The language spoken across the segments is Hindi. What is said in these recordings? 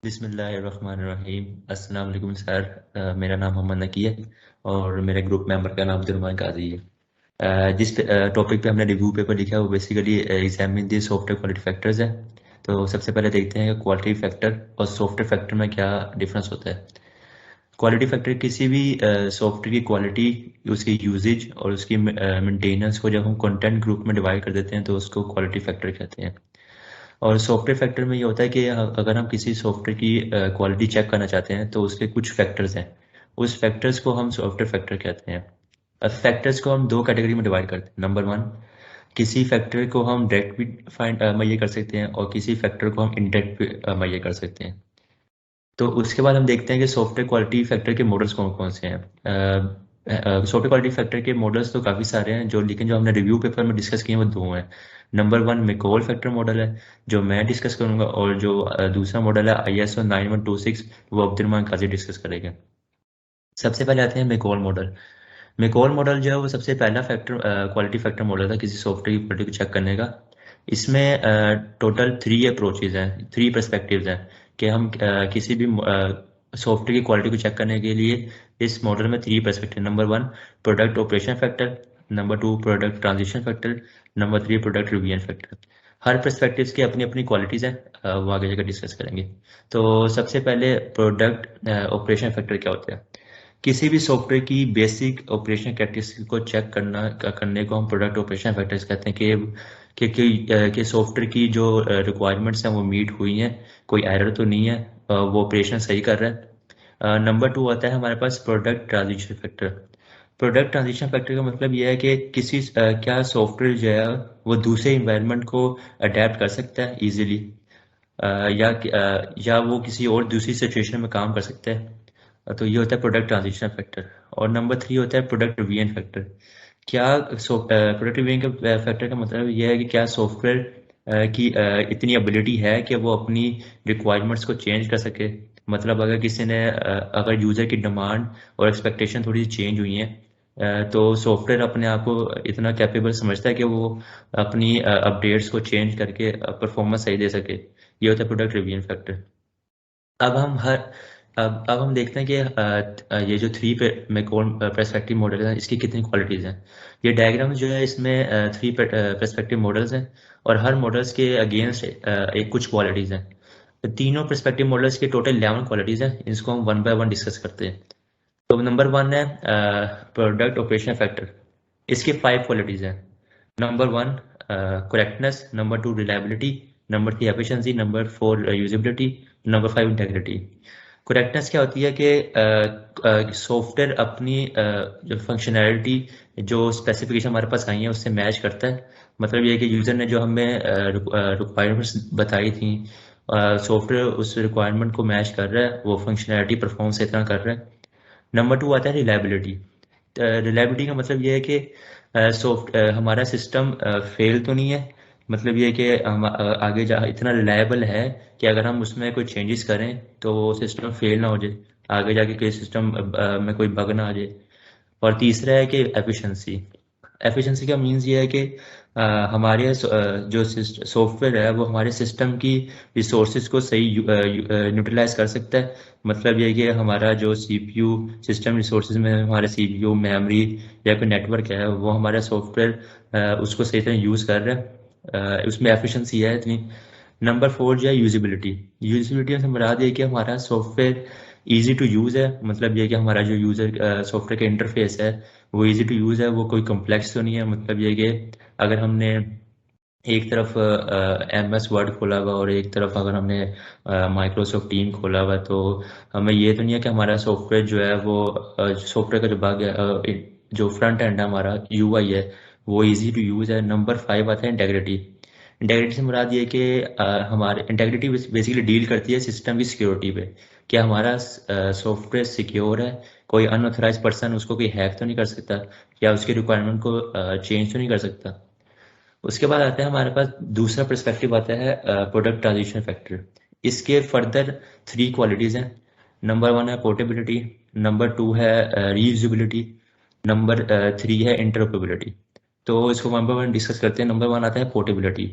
बिस्मिल्लाहिर्रहमानिर्रहीम। अस्सलाम वालेकुम सर। मेरा नाम मोहम्मद नकी है और मेरे ग्रुप मेंबर का नाम अब्दुल काजी है। जिस टॉपिक पे हमने रिव्यू पेपर लिखा है वो बेसिकली एग्जामिन दी सॉफ्टवेयर क्वालिटी फैक्टर्स है। तो सबसे पहले देखते हैं कि क्वालिटी फैक्टर और सॉफ्टवेयर फैक्टर में क्या डिफरेंस होता है। क्वालिटी फैक्टर किसी भी सॉफ्टवेयर की क्वालिटी, उसकी यूजेज और उसकी मेंटेनेंस को जब हम कंटेंट ग्रुप में डिवाइड कर देते हैं तो उसको क्वालिटी फैक्टर कहते हैं। और सॉफ्टवेयर फैक्टर में ये होता है कि अगर हम किसी सॉफ्टवेयर की क्वालिटी चेक करना चाहते हैं तो उसके कुछ फैक्टर्स हैं। उस फैक्टर्स को हम सॉफ्टवेयर फैक्टर कहते हैं। अब फैक्टर्स को हम दो कैटेगरी में डिवाइड करते हैं। नंबर वन, किसी फैक्टर को हम डायरेक्ट भी फाइंड मुहैया कर सकते हैं और किसी फैक्टर को हम इनडायरेक्ट भी मुहैया कर सकते हैं। तो उसके बाद हम देखते हैं कि सॉफ्टवेयर क्वालिटी फैक्टर के मॉडल्स कौन कौन से हैं। सॉफ्टवेयर क्वालिटी फैक्टर के मॉडल्स तो काफ़ी सारे हैं, जो लेकिन जो हमने रिव्यू पेपर में डिस्कस किए वो दो हैं। Number one McCall factor model है जो मैं डिस्कस करूंगा, और जो दूसरा मॉडल है ISO 9126 वो अब्दुल काजी डिस्कस करेगा। सबसे पहले आते हैं मैकॉल मॉडल। मैकॉल मॉडल जो है वो सबसे पहला फैक्टर क्वालिटी फैक्टर मॉडल था किसी सॉफ्टवेयर की क्वालिटी को चेक करने का। इसमें टोटल थ्री अप्रोचेज हैं, थ्री पर्सपेक्टिव्स हैं कि हम किसी भी सॉफ्टवेयर की क्वालिटी को चेक करने के लिए इस मॉडल में three perspective. Number one, product operation factor. Number two, product transition factor. Number three, product revision factor. हर पर्सपेक्टिव्स की अपनी अपनी क्वालिटीज़ हैं, वो आगे जाकर डिस्कस करेंगे। तो सबसे पहले प्रोडक्ट ऑपरेशन फैक्टर क्या होता है। किसी भी सॉफ्टवेयर की बेसिक ऑपरेशन कैरेक्टरिस्टिक को चेक करने को हम प्रोडक्ट ऑपरेशन फैक्टर्स कहते हैं कि सॉफ्टवेयर की जो रिक्वायरमेंट्स हैं वो मीट हुई हैं, कोई एरर तो नहीं है, वो ऑपरेशन सही कर रहा है। नंबर टू आता है हमारे पास product transition factor. Product transition factor का मतलब यह है कि क्या सॉफ्टवेयर जो है वो दूसरे इन्वायरमेंट को अडेप्ट कर सकता है इजीली, या वो किसी और दूसरी सिचुएशन में काम कर सकता है। तो ये होता है प्रोडक्ट ट्रांजिशन फैक्टर। और नंबर थ्री होता है प्रोडक्ट रिवीजन फैक्टर। क्या प्रोडक्ट रिवीजन फैक्टर का मतलब यह है कि क्या सॉफ्टवेयर की इतनी एबिलिटी है कि वो अपनी रिक्वायरमेंट्स को चेंज कर सके। मतलब अगर किसी ने अगर यूज़र की डिमांड और एक्सपेक्टेशन थोड़ी सी चेंज हुई है, तो सॉफ्टवेयर अपने आप को इतना कैपेबल समझता है कि वो अपनी अपडेट्स को चेंज करके परफॉर्मेंस सही दे सके। ये होता है प्रोडक्ट रिवीजन फैक्टर। अब हम हर अब हम देखते हैं कि ये जो थ्री मैकॉल पर्सपेक्टिव मॉडल है इसकी कितनी क्वालिटीज़ हैं। ये डायग्राम जो है इसमें थ्री पर्सपेक्टिव मॉडल्स हैं और हर मॉडल्स के अगेंस्ट एक कुछ क्वालिटीज़ हैं। तो तीनों पर्सपेक्टिव मॉडल्स के टोटल 11 क्वालिटीज़ हैं, इसको हम वन बाय वन डिस्कस करते हैं। तो नंबर वन है प्रोडक्ट ऑपरेशन फैक्टर। इसके फाइव क्वालिटीज़ हैं। Number one, correctness. Number two, reliability. Number three, efficiency. Number four, usability. Number five, integrity. Correctness क्या होती है कि सॉफ्टवेयर अपनी जो फंक्शनैलिटी, जो स्पेसिफिकेशन हमारे पास आई है उससे मैच करता है। मतलब ये है कि यूज़र ने जो हमें रिक्वायरमेंट्स बताई थी, सॉफ्टवेयर उस रिक्वायरमेंट को मैच कर रहा है, वो फंक्शनैलिटी परफॉर्म से इतना कर रहा है। नंबर टू आता है रिलायबिलिटी। रिलायबिलिटी का मतलब ये है कि हमारा सिस्टम फेल तो नहीं है। मतलब ये है कि हम आगे जा इतना रिलायबल है कि अगर हम उसमें कोई चेंजेस करें तो वो सिस्टम फेल ना हो जाए, आगे जाके कोई सिस्टम में कोई बग ना आ जाए। और तीसरा है कि एफिशिएंसी। एफिशिएंसी का मीन्स ये है कि हमारे जो सॉफ्टवेयर है वो हमारे सिस्टम की रिसोर्सेज को सही यूटिलाइज कर सकता है। मतलब ये है कि हमारा जो सीपीयू सिस्टम रिसोर्सेज में हमारे सीपीयू मेमोरी या कोई नेटवर्क है वो हमारा सॉफ्टवेयर उसको सही तरह यूज़ कर रहा है, उसमें एफिशिएंसी है इतनी। नंबर फोर जो है यूजिबिलिटी। यूजिबिलिटी से मुराद ये है कि हमारा सॉफ्टवेयर ईजी टू यूज़ है। मतलब ये कि हमारा जो यूज़र सॉफ्टवेयर का इंटरफेस है वो इजी टू यूज़ है, वो कोई कॉम्प्लेक्स तो नहीं है। मतलब ये कि अगर हमने एक तरफ MS वर्ड खोला हुआ और एक तरफ अगर हमने माइक्रोसॉफ्ट टीम खोला हुआ, तो हमें ये तो नहीं है कि हमारा सॉफ्टवेयर जो है वो सॉफ्टवेयर का जो भाग है, जो फ्रंट एंड है हमारा UI है वो इजी टू यूज़ है। नंबर फाइव आता है इंटेग्रिटी। इंटेग्रिटी से मुराद ये है कि हमारे इंटेग्रिटी बेसिकली डील करती है सिस्टम की सिक्योरिटी पे। क्या हमारा सॉफ्टवेयर सिक्योर है, कोई अनऑथराइज पर्सन उसको कोई हैक तो नहीं कर सकता, या उसकी रिक्वायरमेंट को चेंज तो नहीं कर सकता। उसके बाद आता है हमारे पास दूसरा पर्सपेक्टिव आता है प्रोडक्ट ट्रांजिशन फैक्टर। इसके फर्दर थ्री क्वालिटीज़ हैं। नंबर वन है पोर्टेबिलिटी। नंबर टू है रीयूजेबिलिटी। नंबर थ्री है इंटरऑपरेबिलिटी। तो इसको वन बाय वन डिस्कस करते हैं। नंबर वन आता है पोर्टेबिलिटी।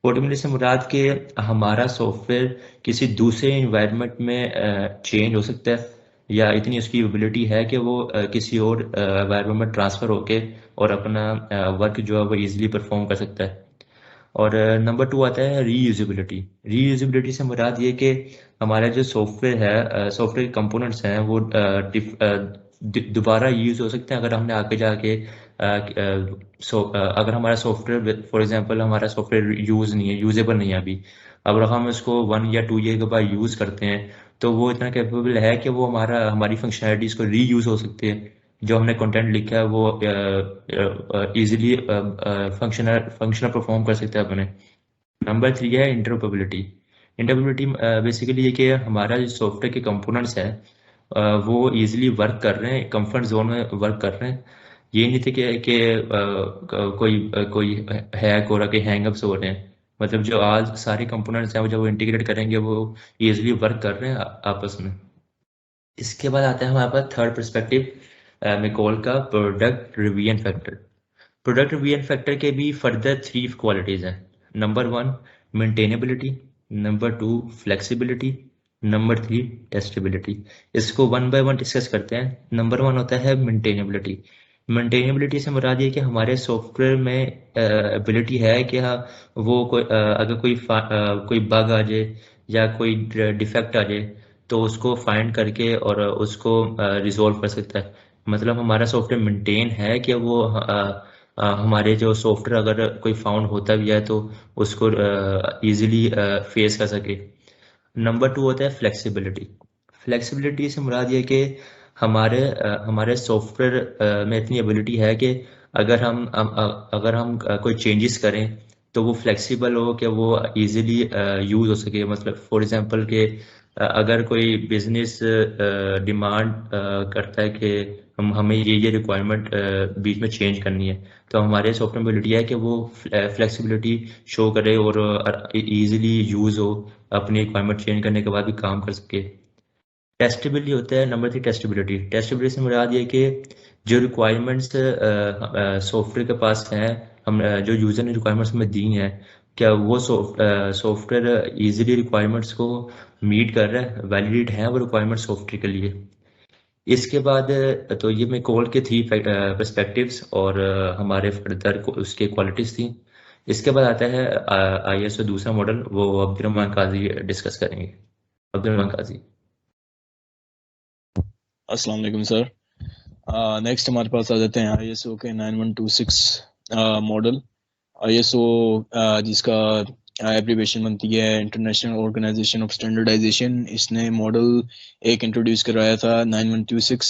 पोर्टेबिलिटी से मुराद कि हमारा सॉफ्टवेयर किसी दूसरे इन्वायरमेंट में चेंज हो सकता है, या इतनी उसकी एबिलिटी है कि वो किसी और इन्वायरमेंट में ट्रांसफ़र होके और अपना वर्क जो है वो इजीली परफॉर्म कर सकता है। और नंबर टू आता है रीयूजेबिलिटी। रीयूजेबिलिटी से मुराद ये कि हमारा जो सॉफ्टवेयर है, सॉफ्टवेयर के कंपोनेंट्स हैं वो दोबारा यूज़ हो सकते हैं अगर हमने आगे जाके अगर हमारा सॉफ्टवेयर फॉर एग्जांपल हमारा सॉफ्टवेयर यूज़ नहीं है, यूजेबल नहीं है अभी, अगर हम इसको 1 या 2 ईयर के बाद यूज़ करते हैं तो वो इतना कैपेबल है कि वो हमारी फंक्शनैलिटीज़ को रीयूज़ हो सकती है। जो हमने कंटेंट लिखा है वो इजीली फंक्शनल फंक्शनल परफॉर्म कर सकते हैं अपने। नंबर थ्री है इंटरऑपरेबिलिटी। इंटरऑपरेबिलिटी बेसिकली ये कि हमारा जो सॉफ्टवेयर के कंपोनेंट्स है वो इजीली वर्क कर रहे हैं, कंफर्ट जोन में वर्क कर रहे हैं। ये नहीं थे कि कोई हैक हो रहा, कि हैंगअप्स हो रहे हैं। मतलब जो आज सारे कंपोनेंट्स हैं वो जब वो इंटीग्रेट करेंगे वो इजीली वर्क कर रहे हैं आपस में। इसके बाद आता है हमारे पास थर्ड पर्सपेक्टिव मिकोल का product revision factor. Product revision factor के भी फर्दर 3 क्वालिटीज हैं। Number 1 maintainability, number 2 flexibility, number 3 testability. इसको वन बाय वन डिस्कस करते हैं। नंबर 1 होता है मेंटेनेबिलिटी। मेंटेनेबिलिटी से मुराद ये कि हमारे सॉफ्टवेयर में एबिलिटी है कि हाँ वो अगर कोई बग आ जाए या कोई डिफेक्ट आ जाए तो उसको फाइंड करके और उसको रिजॉल्व कर सकता है। मतलब हमारा सॉफ्टवेयर मेंटेन है कि वो हमारे जो सॉफ्टवेयर अगर कोई फाउंड होता भी है तो उसको इजीली फेस कर सके। नंबर 2 होता है फ्लेक्सिबिलिटी। फ्लेक्सिबिलिटी से मुराद ये कि हमारे सॉफ्टवेयर में इतनी एबिलिटी है कि अगर हम कोई चेंजेस करें तो वो फ्लेक्सिबल हो, कि वो इजीली यूज़ हो सके। मतलब फॉर एग्जांपल कि अगर कोई बिजनेस डिमांड करता है कि हमें ये रिक्वायरमेंट बीच में चेंज करनी है, तो हमारे सॉफ्टवेयर में एबिलिटी है कि वो फ्लेक्सिबिलिटी शो करे और इजीली यूज़ हो, अपनी रिक्वायरमेंट चेंज करने के बाद भी काम कर सके। टेस्टेबिलिटी होता है नंबर 3 टेस्टेबिलिटी। टेस्टेबिलिटी से मुराद ये कि जो रिक्वायरमेंट्स सॉफ्टवेयर के पास हैं, हम जो यूज़र ने रिक्वायरमेंट्स में दी हैं, क्या वो सॉफ्टवेयर इजीली रिक्वायरमेंट्स को मीट कर रहा है, वैलिडेट है वो रिक्वायरमेंट सॉफ्टवेयर के लिए। इसके बाद तो ये मैं कोल के थी पर्सपेक्टिव्स और हमारे फर्दर उसके क्वालिटीज़ थी। इसके बाद आता है ISO दूसरा मॉडल, वो अब्दुल काजी डिस्कस करेंगे। अब्दुल काजी। अस्सलाम वालेकुम सर। नेक्स्ट हमारे पास आ जाते हैं ISO के 9126 मॉडल। ISO जिसका एब्रीवेशन बनती है इंटरनेशनल ऑर्गेनाइजेशन ऑफ स्टैंडर्डाइजेशन। इसने मॉडल एक इंट्रोड्यूस कराया था 9126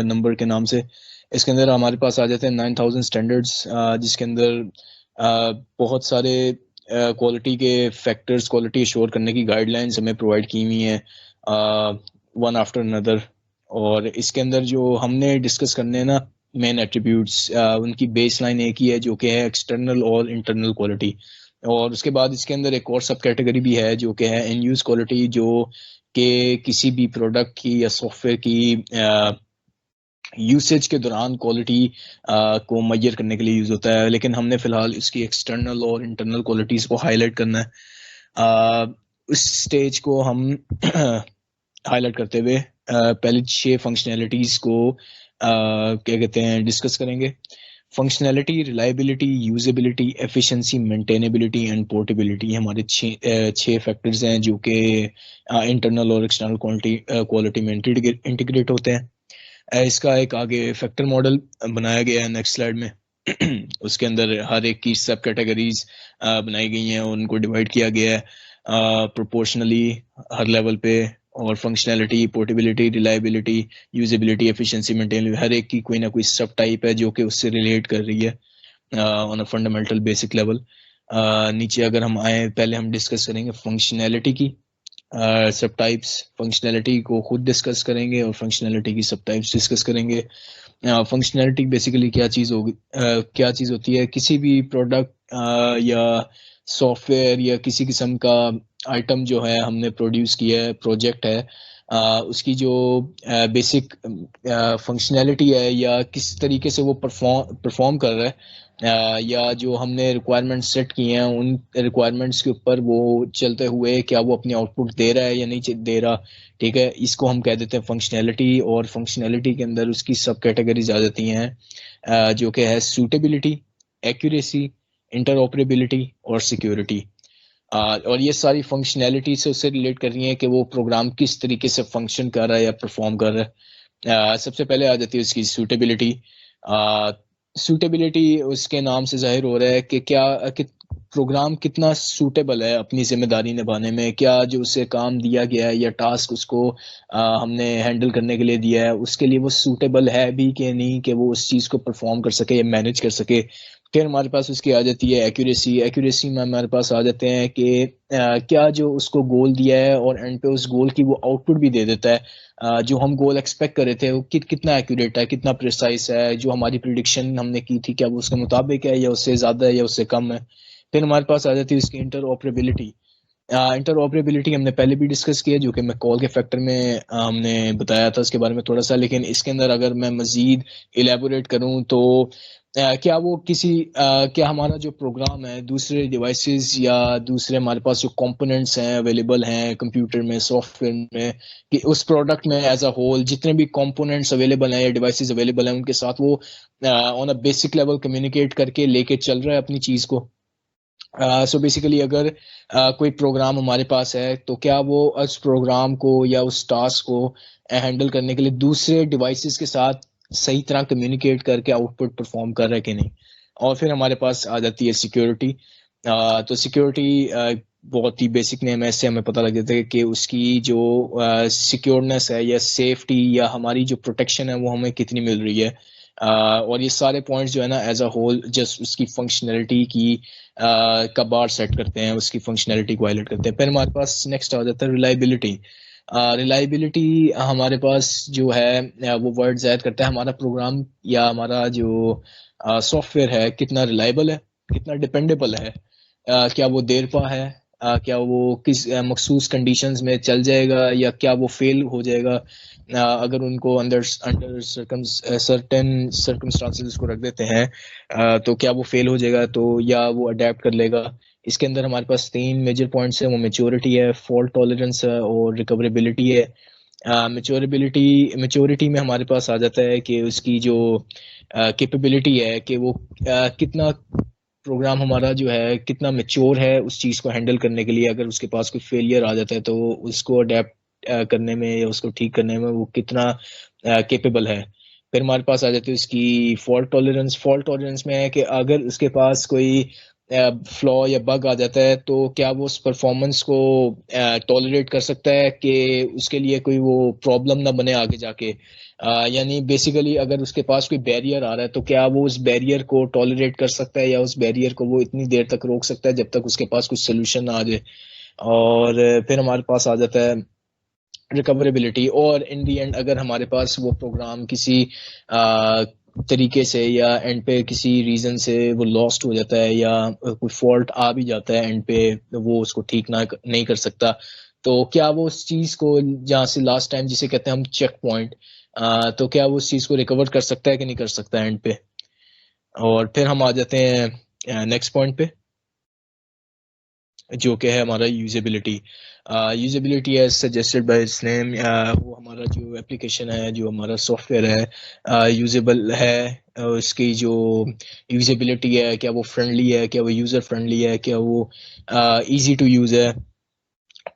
नंबर के नाम से। इसके अंदर हमारे पास आ जाते हैं 9000 स्टैंडर्ड्स, जिसके अंदर बहुत सारे क्वालिटी के फैक्टर्स, क्वालिटी एश्योर करने की गाइडलाइंस हमें प्रोवाइड की हुई हैं वन आफ्टर अनदर। और इसके अंदर जो हमने डिस्कस करने हैं ना मेन एट्रीब्यूट्स, उनकी बेस लाइन एक ही है जो कि है एक्सटर्नल और इंटरनल क्वालिटी। और उसके बाद इसके अंदर एक और सब कैटेगरी भी है जो कि है इन यूज क्वालिटी, जो कि किसी भी प्रोडक्ट की या सॉफ्टवेयर की यूसेज के दौरान क्वालिटी को मेजर करने के लिए यूज़ होता है। लेकिन हमने फ़िलहाल इसकी एक्सटर्नल और इंटरनल क्वालिटीज़ को हाईलाइट करना है। उस स्टेज को हम हाईलाइट करते हुए पहले 6 फंक्शनैलिटीज़ को क्या कहते हैं डिस्कस करेंगे। Functionality, reliability, usability, efficiency, maintainability and portability हमारे 6 फैक्टर्स हैं जो कि इंटरनल और एक्सटर्नल क्वालिटी में इंटीग्रेट होते हैं। इसका एक आगे फैक्टर मॉडल बनाया गया है नेक्स्ट स्लाइड में। उसके अंदर हर एक की सब कैटेगरीज बनाई गई हैं, उनको डिवाइड किया गया है प्रोपोर्शनली हर लेवल पे। और functionality, portability, reliability, usability, efficiency, maintainability, हर एक की कोई ना कोई सब टाइप है जो कि उससे रिलेट कर रही है on a fundamental basic level. नीचे अगर हम आए, पहले हम डिस्कस करेंगे फंक्शनैलिटी की सब टाइप्स। फंक्शनैलिटी को खुद डिस्कस करेंगे और फंक्शनैलिटी की सब टाइप्स डिस्कस करेंगे। फंक्शनैलिटी बेसिकली क्या चीज़ होती है, किसी भी प्रोडक्ट या सॉफ्टवेयर या किसी किस्म का आइटम जो है हमने प्रोड्यूस किया है, प्रोजेक्ट है, उसकी जो बेसिक फंक्शनैलिटी है या किस तरीके से वो परफॉर्म कर रहा है, या जो हमने रिक्वायरमेंट सेट की हैं उन रिक्वायरमेंट्स के ऊपर वो चलते हुए क्या वो अपनी आउटपुट दे रहा है या नहीं दे रहा। ठीक है, इसको हम कह देते हैं फंक्शनैलिटी। और फंक्शनैलिटी के अंदर उसकी सब कैटेगरीज आ जाती हैं, जो कि है सूटेबिलिटी, एक्यूरेसी, इंटरऑपरेबिलिटी और सिक्योरिटी। और ये सारी फंक्शनैलिटी से उससे रिलेट कर रही है कि वो प्रोग्राम किस तरीके से फंक्शन कर रहा है या परफॉर्म कर रहा है। सबसे पहले आ जाती है उसकी सूटेबिलिटी। सूटेबिलिटी उसके नाम से जाहिर हो रहा है कि कि प्रोग्राम कितना सूटेबल है अपनी जिम्मेदारी निभाने में। क्या जो उसे काम दिया गया है या टास्क उसको हमने हैंडल करने के लिए दिया है उसके लिए वो सूटेबल है भी कि नहीं, कि वो उस चीज़ को परफॉर्म कर सके या मैनेज कर सके। फिर हमारे पास उसकी आ जाती है एक्यूरेसी। एक्यूरेसी में हमारे पास आ जाते हैं कि क्या जो उसको गोल दिया है और एंड पे उस गोल की वो आउटपुट भी दे देता है, जो हम गोल एक्सपेक्ट कर रहे थे वो कितना एक्यूरेट है, कितना प्रिसाइज है, जो हमारी प्रिडिक्शन हमने की थी क्या वो उसके मुताबिक है या उससे ज़्यादा है या उससे कम है। फिर हमारे पास आ जाती है उसकी इंटर ऑपरेबिलिटी। इंटर ऑपरेबिलिटी हमने पहले भी डिस्कस किया, जो कि मैं कॉल के फैक्टर में हमने बताया था उसके बारे में थोड़ा सा। लेकिन इसके अंदर अगर मैं मज़ीद इलेबोरेट करूं तो क्या वो क्या हमारा जो प्रोग्राम है दूसरे डिवाइसेस या दूसरे हमारे पास जो कंपोनेंट्स हैं अवेलेबल हैं कंप्यूटर में, सॉफ्टवेयर में, कि उस प्रोडक्ट में एज अ होल जितने भी कंपोनेंट्स अवेलेबल हैं या डिवाइसेस अवेलेबल हैं उनके साथ वो on a basic level communicate करके लेके चल रहा है अपनी चीज़ को। सो बेसिकली अगर कोई प्रोग्राम हमारे पास है तो क्या वो उस प्रोग्राम को या उस टास्क को हैंडल करने के लिए दूसरे डिवाइसेस के साथ सही तरह कम्युनिकेट करके आउटपुट परफॉर्म कर रहा है कि नहीं। और फिर हमारे पास आ जाती है सिक्योरिटी। तो सिक्योरिटी बहुत ही बेसिक नेम है, इससे हमें पता लग जाता है कि उसकी जो सिक्योरनेस है या सेफ्टी या हमारी जो प्रोटेक्शन है वो हमें कितनी मिल रही है। और ये सारे पॉइंट्स जो है ना एज अ होल जस्ट उसकी फंक्शनैलिटी की का बार सेट करते हैं, उसकी फंक्शनैलिटी को हाईलाइट करते हैं। फिर हमारे पास नेक्स्ट आ जाता है रिलायबिलिटी। रिलायबिलिटी हमारे पास जो है वो वर्ड ऐड करता है हमारा प्रोग्राम या हमारा जो सॉफ्टवेयर है कितना रिलायबल है, कितना डिपेंडेबल है, क्या वो देरपा है, क्या वो किस मखसूस कंडीशंस में चल जाएगा या क्या वो फेल हो जाएगा अगर उनको अंडर अंडर सर्टेन सर्कमस्टांसेस उसको रख देते हैं, तो क्या वो फेल हो जाएगा तो या वो अडेप्ट कर लेगा। इसके अंदर हमारे पास 3 मेजर पॉइंट्स हैं, वो मैच्योरिटी है, फॉल्ट टॉलरेंस है और रिकवरेबिलिटी है। मैच्योरिटी में हमारे पास आ जाता है कि उसकी जो कैपेबिलिटी है कि वो कितना प्रोग्राम हमारा जो है कितना मेच्योर है उस चीज़ को हैंडल करने के लिए। अगर उसके पास कोई फेलियर आ जाता है तो उसको अडेप्ट करने में या उसको ठीक करने में वो कितना केपेबल है। फिर हमारे पास आ जाती है उसकी फॉल्ट टॉलरेंस। फॉल्ट टॉलरेंस में है कि अगर उसके पास कोई फ्लॉ या बग आ जाता है तो क्या वो उस परफॉर्मेंस को टॉलरेट कर सकता है कि उसके लिए कोई वो प्रॉब्लम ना बने आगे जाके। यानी बेसिकली अगर उसके पास कोई बैरियर आ रहा है तो क्या वो उस बैरियर को टॉलरेट कर सकता है या उस बैरियर को वो इतनी देर तक रोक सकता है जब तक उसके पास कुछ सोल्यूशन आ जाए। और फिर हमारे पास आ जाता है रिकवरेबिलिटी। और इन दी एंड अगर हमारे पास वो प्रोग्राम किसी तरीके से या एंड पे किसी रीज़न से वो लॉस्ट हो जाता है या कोई फॉल्ट आ भी जाता है एंड पे वो उसको ठीक ना नहीं कर सकता, तो क्या वो उस चीज़ को जहाँ से लास्ट टाइम जिसे कहते हैं हम चेक पॉइंट, तो क्या वो उस चीज़ को रिकवर कर सकता है कि नहीं कर सकता एंड पे। और फिर हम आ जाते हैं नेक्स्ट पॉइंट पे जो कि है हमारा usability. Usability as suggested by its name, वो हमारा जो एप्लीकेशन है जो हमारा सॉफ्टवेयर है यूजेबल है। उसकी जो यूजेबिलिटी है क्या वो फ्रेंडली है, क्या वो यूज़र फ्रेंडली है, क्या वो इजी टू यूज़ है।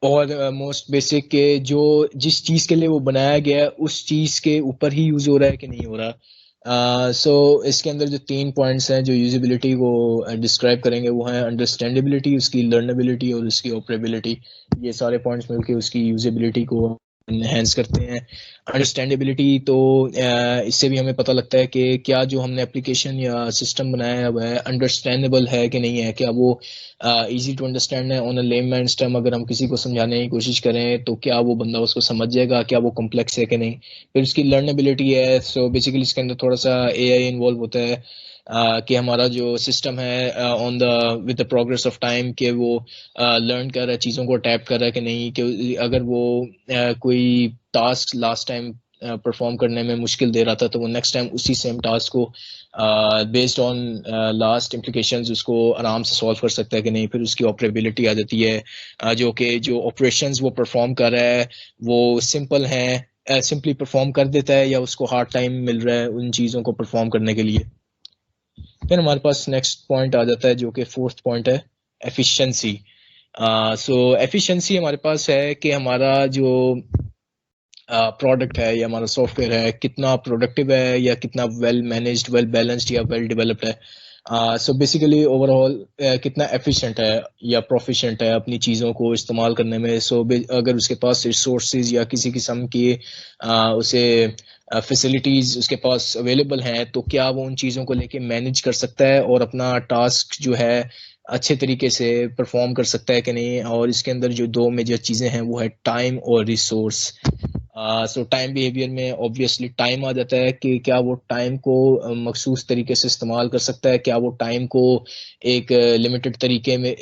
और मोस्ट बेसिक के जो जिस चीज़ के लिए वो बनाया गया है उस चीज़ के ऊपर ही यूज़ हो रहा है कि नहीं हो रहा। सो इसके अंदर जो 3 पॉइंट्स हैं जो यूजेबिलिटी को डिस्क्राइब करेंगे वो हैं अंडरस्टैंडेबिलिटी, उसकी लर्नेबिलिटी और उसकी ऑपरेबिलिटी। ये सारे पॉइंट्स मिलके उसकी यूजेबिलिटी को एनहेंस करते हैं। अंडरस्टैंडेबिलिटी तो इससे भी हमें पता लगता है कि क्या जो हमने एप्लीकेशन या सिस्टम बनाया हुआ है अंडरस्टैंडेबल है कि नहीं है, क्या वो इजी टू अंडरस्टैंड है ऑन अ लेमैन्स टर्म। अगर हम किसी को समझाने की कोशिश करें तो क्या वो बंदा उसको समझ जाएगा, क्या वो कॉम्प्लेक्स है कि नहीं। फिर उसकी लर्नेबिलिटी है। सो बेसिकली इसके अंदर थोड़ा सा एआई इन्वॉल्व होता है कि हमारा जो सिस्टम है on the with the progress of time कि वो लर्न कर रहा है, चीज़ों को टैप कर रहा है कि नहीं, कि अगर वो कोई टास्क लास्ट टाइम परफॉर्म करने में मुश्किल दे रहा था, तो वो नेक्स्ट टाइम उसी सेम टास्क को बेस्ड ऑन लास्ट इम्प्लीकेशंस उसको आराम से सॉल्व कर सकता है कि नहीं। फिर उसकी ऑपरेबिलिटी आ जाती है, जो कि जो ऑपरेशंस वो परफॉर्म कर रहा है वो सिंपल हैं, सिंपली परफॉर्म कर देता है, या उसको हार्ड टाइम मिल रहा है उन चीज़ों को परफॉर्म करने के लिए। फिर हमारे पास नेक्स्ट पॉइंट आ जाता है जो कि फोर्थ पॉइंट है, एफिशिएंसी। सो एफिशिएंसी हमारे पास है कि हमारा जो प्रोडक्ट है या हमारा सॉफ्टवेयर है कितना प्रोडक्टिव है, या कितना वेल मैनेज्ड, वेल बैलेंस्ड या वेल डेवलप्ड है। सो बेसिकली ओवरऑल कितना एफिशिएंट है या प्रोफिशिएंट है अपनी चीज़ों को इस्तेमाल करने में। अगर उसके पास रिसोर्सेज या किसी किस्म की उसे फैसिलिटीज़ उसके पास अवेलेबल हैं, तो क्या वो उन चीज़ों को लेके मैनेज कर सकता है और अपना टास्क जो है अच्छे तरीके से परफॉर्म कर सकता है कि नहीं। और इसके अंदर जो दो मेजर चीज़ें हैं वो है टाइम और रिसोर्स। सो टाइम बिहेवियर में ऑब्वियसली टाइम आ जाता है कि क्या वो टाइम को मखसूस तरीके से इस्तेमाल कर सकता है, क्या वो टाइम को एक लिमिटेड तरीके में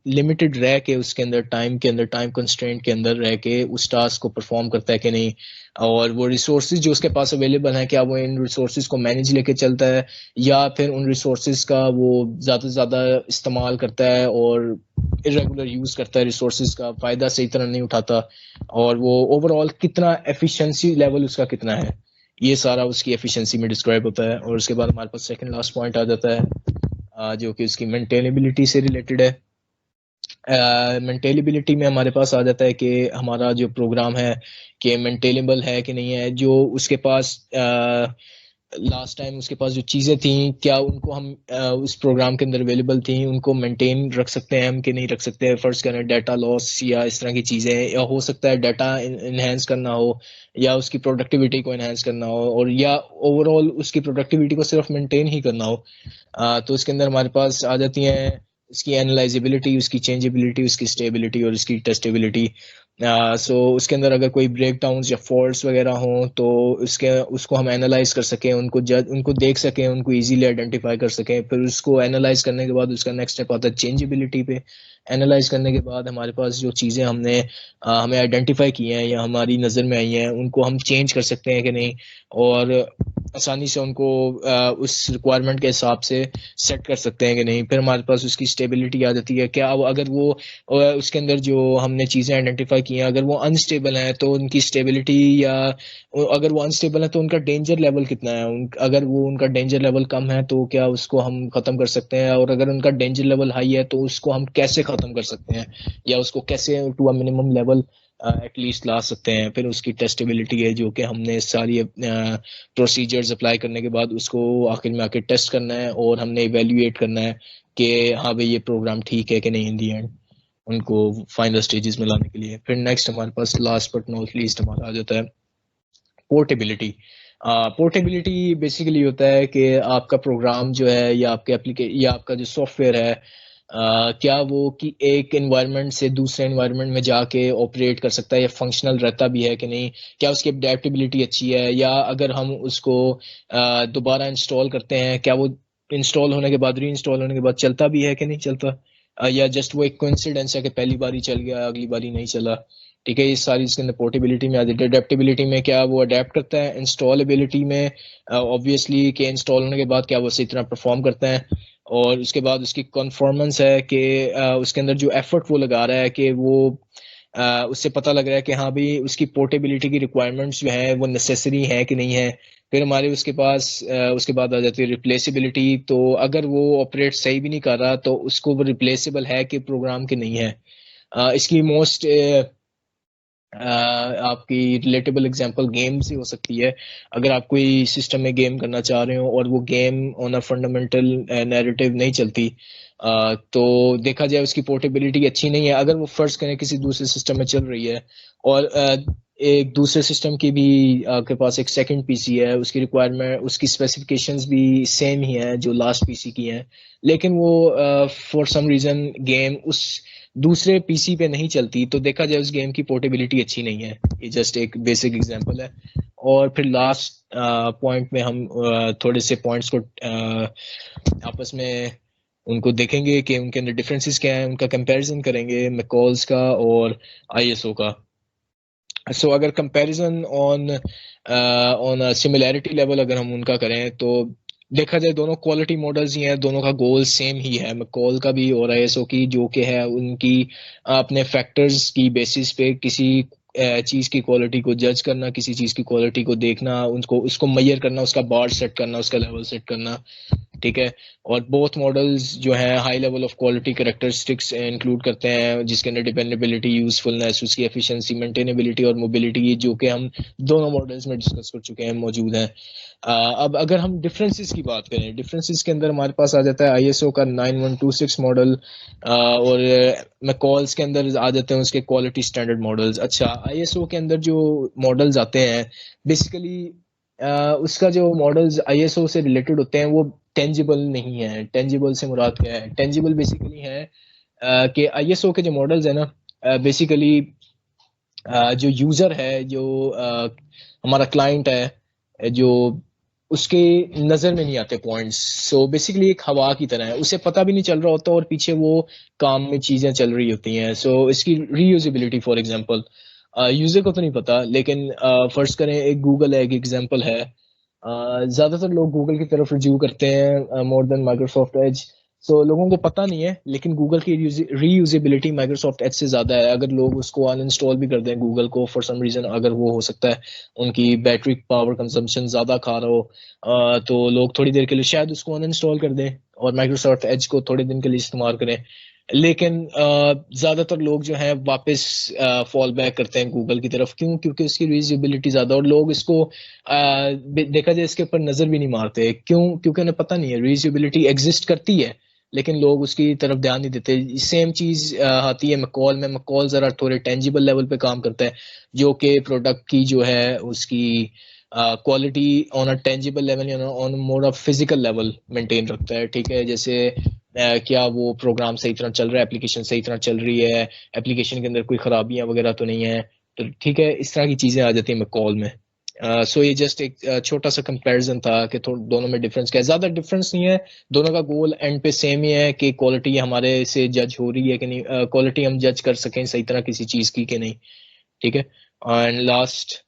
लिमिटेड रह के उसके अंदर टाइम के अंदर टाइम कंस्ट्रेंट के अंदर रह के उस टास्क को परफॉर्म करता है कि नहीं। और वो रिसोर्सेज जो उसके पास अवेलेबल हैं, क्या वो इन रिसोर्सेज को मैनेज लेके चलता है, या फिर उन रिसोर्सेज का वो ज़्यादा से ज़्यादा इस्तेमाल करता है और इरेगुलर यूज़ करता है, रिसोर्सेज का फ़ायदा सही तरह नहीं उठाता, और वो ओवरऑल कितना एफिशिएंसी लेवल उसका कितना है, ये सारा उसकी एफिशिएंसी में डिस्क्राइब होता है। और उसके बाद हमारे पास सेकंड लास्ट पॉइंट आ जाता है जो कि उसकी मेंटेनेबिलिटी से रिलेटेड है। मेंटेनेबिलिटी में हमारे पास आ जाता है कि हमारा जो प्रोग्राम है कि मेंटेनेबल है कि नहीं है, जो उसके पास लास्ट टाइम उसके पास जो चीज़ें थी क्या उनको हम उस प्रोग्राम के अंदर अवेलेबल थी, उनको मेंटेन रख सकते हैं हम कि नहीं रख सकते हैं। फर्स्ट करें डाटा लॉस या इस तरह की चीज़ें, या हो सकता है डाटा इन्हेंस करना हो, या उसकी प्रोडक्टिविटी को इन्हेंस करना हो, और या ओवरऑल उसकी प्रोडक्टिविटी को सिर्फ मेंटेन ही करना हो। तो इसके अंदर हमारे पास आ जाती हैं उसकी एनालाइजेबिलिटी, उसकी चेंजेबिलिटी, उसकी स्टेबिलिटी और उसकी टेस्टेबिलिटी। सो उसके अंदर अगर कोई ब्रेक डाउन्स या फॉल्ट्स वगैरह हों तो उसको हम एनालाइज कर सकें, उनको देख सकें, उनको इजीली आइडेंटिफाई कर सकें। फिर उसको एनालाइज करने के बाद उसका नेक्स्ट स्टेप आता है चेंजेबिलिटी पे। एनालाइज करने के बाद हमारे पास जो चीज़ें हमें आइडेंटिफाई की हैं या हमारी नज़र में आई हैं उनको हम चेंज कर सकते हैं कि नहीं, और आसानी से उनको उस रिक्वायरमेंट के हिसाब से सेट कर सकते हैं कि नहीं। फिर हमारे पास उसकी स्टेबिलिटी आ जाती है, क्या अगर वो उसके अंदर जो हमने चीज़ें आइडेंटिफाई की हैं अगर वो अनस्टेबल हैं तो उनकी स्टेबिलिटी, या अगर वो अनस्टेबल है तो उनका डेंजर लेवल कितना है, अगर वो उनका डेंजर लेवल कम है तो क्या उसको हम ख़त्म कर सकते हैं, और अगर उनका डेंजर लेवल हाई है तो उसको हम कैसे ख़त्म कर सकते हैं, या उसको कैसे to a minimum level at least ला सकते हैं। फिर उसकी टेस्टेबिलिटी है जो कि हमने सारी प्रोसीजर्स अप्लाई करने के बाद उसको आखिर में आके टेस्ट करना है, और हमने इवेल्युएट करना है कि हाँ भाई ये प्रोग्राम ठीक है कि नहीं इन दी एंड, उनको फाइनल स्टेजेस में लाने के लिए। फिर नेक्स्ट हमारे पास लास्ट बट नॉट लीस्ट हमारा आ जाता है पोर्टेबिलिटी। पोर्टेबिलिटी बेसिकली होता है कि आपका प्रोग्राम जो है या आपका जो सॉफ्टवेयर है क्या वो कि एक एनवायरनमेंट से दूसरे एनवायरनमेंट में जाके ऑपरेट कर सकता है या फंक्शनल रहता भी है कि नहीं, क्या उसकी अडेप्टेबिलिटी अच्छी है, या अगर हम उसको दोबारा इंस्टॉल करते हैं क्या वो इंस्टॉल होने के बाद री इंस्टॉल होने के बाद चलता भी है कि नहीं चलता, या जस्ट वो एक कोइंसिडेंस है कि पहली बार ही चल गया अगली बार ही नहीं चला। ठीक है, ये सारी इसके अंदर पोर्टेबिलिटी में आ जाती है। अडेप्टेबिलिटी में क्या वो अडेप्ट करता है, इंस्टॉलेबिलिटी में ऑब्वियसली कि इंस्टॉल होने के बाद क्या वो सही तरह परफॉर्म करता है, और उसके बाद उसकी कॉन्फॉर्मेंस है कि उसके अंदर जो एफर्ट वो लगा रहा है कि वो उससे पता लग रहा है कि हाँ भाई उसकी पोर्टेबिलिटी की रिक्वायरमेंट्स जो है वो नेसेसरी है कि नहीं है। फिर हमारे उसके पास उसके बाद आ जाती है रिप्लेसिबिलिटी, तो अगर वो ऑपरेट सही भी नहीं कर रहा तो उसको वो रिप्लेसेबल है कि प्रोग्राम के नहीं है। इसकी मोस्ट आपकी रिलेटेबल एग्जांपल गेम से हो सकती है। अगर आप कोई सिस्टम में गेम करना चाह रहे हो और वो game on a fundamental narrative नहीं चलती, तो देखा जाए उसकी पोर्टेबिलिटी अच्छी नहीं है। अगर वो फर्ज करें किसी दूसरे सिस्टम में चल रही है और एक दूसरे सिस्टम की भी आपके पास एक सेकंड पीसी है, उसकी रिक्वायरमेंट उसकी स्पेसिफिकेशंस भी सेम ही है जो लास्ट पीसी की हैं, लेकिन वो फॉर सम रीज़न गेम उस दूसरे पीसी पे नहीं चलती, तो देखा जाए उस गेम की पोर्टेबिलिटी अच्छी नहीं है। ये जस्ट एक बेसिक एग्जांपल है। और फिर लास्ट पॉइंट में हम थोड़े से पॉइंट्स को आपस में उनको देखेंगे कि उनके अंदर डिफरेंसेस क्या हैं, उनका कंपैरिजन करेंगे मैकॉल्स का और आईएसओ का। सो अगर कंपैरिजन ऑन सिमिलैरिटी लेवल अगर हम उनका करें तो देखा जाए दोनों क्वालिटी मॉडल्स ही हैं, दोनों का गोल सेम ही है, मैकॉल का भी और आईएसओ की, जो कि है उनकी अपने फैक्टर्स की बेसिस पे किसी चीज की क्वालिटी को जज करना, किसी चीज की क्वालिटी को देखना, उनको उसको मेजर करना, उसका बार सेट करना, उसका लेवल सेट करना, ठीक है। और बोथ मॉडल्स जो हैं high level of quality characteristics include करते हैं, जिसके अंदर डिपेंडेबिलिटी, यूजफुलनेस, उसकी एफिशिएंसी, मेंटेनेबिलिटी और मोबिलिटी, जो कि हम दोनों मॉडल्स में डिस्कस कर चुके हैं, मौजूद हैं। अब अगर हम डिफरेंसेस की बात करें, डिफरेंसेस के अंदर हमारे पास आ जाता है आईएसओ का 9126 मॉडल, और मैकॉल्स के अंदर आ जाते हैं उसके क्वालिटी स्टैंडर्ड मॉडल्स। अच्छा, आईएसओ के अंदर जो मॉडल्स आते हैं बेसिकली उसका जो मॉडल्स आईएसओ से रिलेटेड होते हैं वो टेंजिबल नहीं है। टेंजिबल से मुराद क्या है? टेंजिबल बेसिकली है कि आईएसओ के जो मॉडल्स है ना, बेसिकली जो यूजर है, जो हमारा क्लाइंट है, जो उसके नजर में नहीं आते पॉइंट्स। सो बेसिकली एक हवा की तरह है, उसे पता भी नहीं चल रहा होता और पीछे वो काम में चीजें चल रही होती हैं। सो इसकी रीयूजेबिलिटी फॉर एग्जांपल यूजर को तो नहीं पता, लेकिन फर्ज करें एक गूगल है, एक एग्जांपल है। ज्यादातर लोग गूगल की तरफ रिज्यू करते हैं मोर देन माइक्रोसॉफ्ट एज। सो लोगों को पता नहीं है, लेकिन गूगल की रीयूजेबिलिटी माइक्रोसॉफ्ट एज से ज्यादा है। अगर लोग उसको अनइंस्टॉल भी कर दें गूगल को फॉर सम रीजन, अगर वो हो सकता है उनकी बैटरी पावर कंजम्पशन ज्यादा खा रहा हो, तो लोग थोड़ी देर के लिए शायद उसको अनइंस्टॉल कर दें और माइक्रोसॉफ्ट एज को थोड़े दिन के लिए इस्तेमाल करें। लेकिन ज्यादातर लोग जो हैं वापस फॉल बैक करते हैं गूगल की तरफ। क्यों? क्योंकि उसकी रीयूजेबिलिटी ज्यादा, और लोग इसको देखा जाए इसके ऊपर नजर भी नहीं मारते। क्यों? क्योंकि उन्हें पता नहीं है रीयूजेबिलिटी एग्जिस्ट करती है, लेकिन लोग उसकी तरफ ध्यान नहीं देते। सेम चीज आती है मकॉल में। मकॉल जरा थोड़े टेंजिबल लेवल पे काम करता है, जो कि प्रोडक्ट की जो है उसकी quality on a tangible level या on more of physical level maintain रखता है, ठीक है। जैसे क्या वो प्रोग्राम सही तरह चल रहा है, एप्लीकेशन सही तरह चल रही है, एप्लीकेशन के अंदर कोई खराबियां वगैरह तो नहीं है, तो ठीक है। इस तरह की चीजें आ जाती है मकॉल में। सो ये जस्ट एक छोटा सा कंपैरिजन था कि दोनों में डिफरेंस क्या है। ज्यादा डिफरेंस नहीं है, दोनों का गोल एंड पे सेम ही है कि क्वालिटी हमारे से जज हो रही है कि नहीं, क्वालिटी हम जज कर सकें सही तरह किसी चीज की कि नहीं, ठीक है। And last